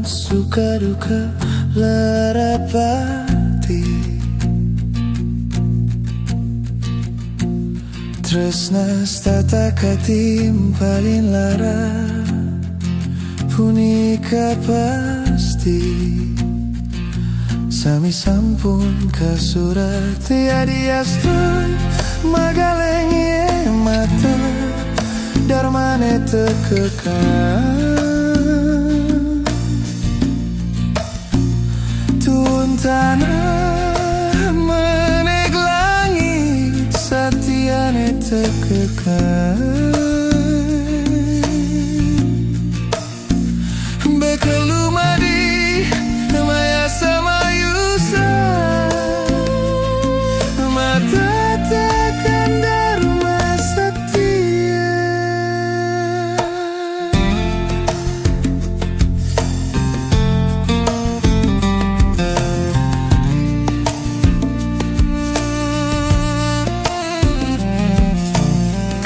suka duka lara pati. Tresna stata katim paling lara punika pasti. Sami sampun kasurat tiadi astun magalengi mata darmane tekekang tun tanah menek langit satiane tekekang bekelumadi maya sama yusa mata tekan dharma setia.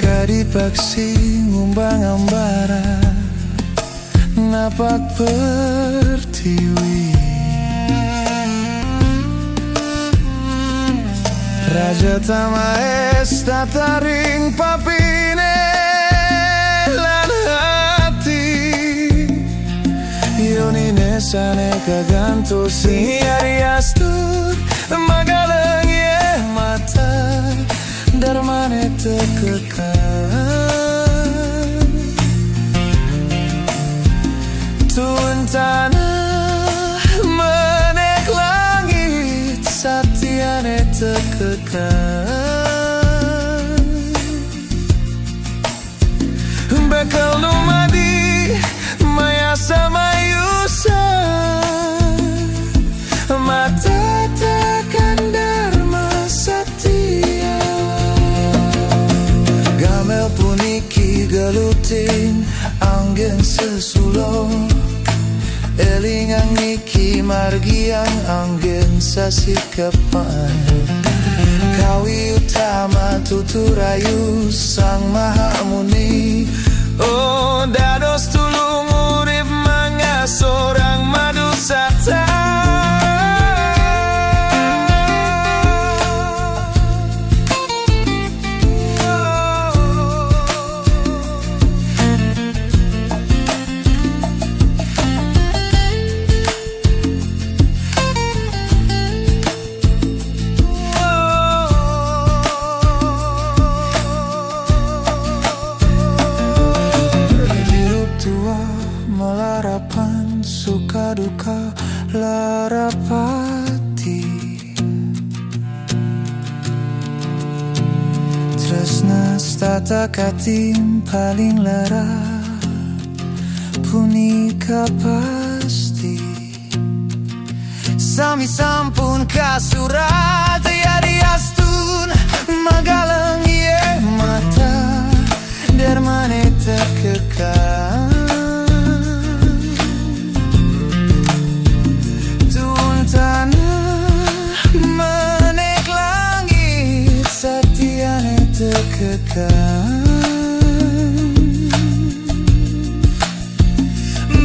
Kadipaksi ngumbang ambara napak pertiwi Raja Tamaes tataring papine lan hati Yonine sane kaganto siari astur magalengi mata darmane tekekang tun tanah menek langit satiane tekekang bekal numadi maya sama yusa mata tekan dharma setia. Gamel puniki gelutin anggen sesulong elingang niki margiang anggen sasikapan kawi utama tuturayu sang maha muni. Oh dados tulung urip mangga sorang madu sata melarapan suka duka lara pati. Tresna stata katim paling lara punika pasti. Sami sampun kasurat tiadi astun magalengi mata darmane tekekang menek langit satiane tekekang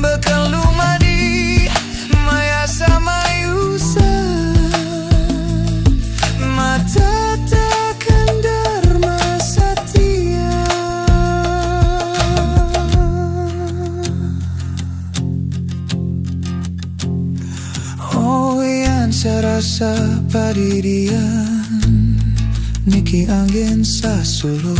bekal lumadi maya sama yusa mata tekan dharma setia. Oh yang serasa padidian niki angin sasulu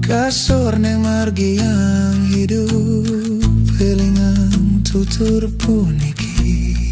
kasur neng margi yang hidup elingan tutur puniki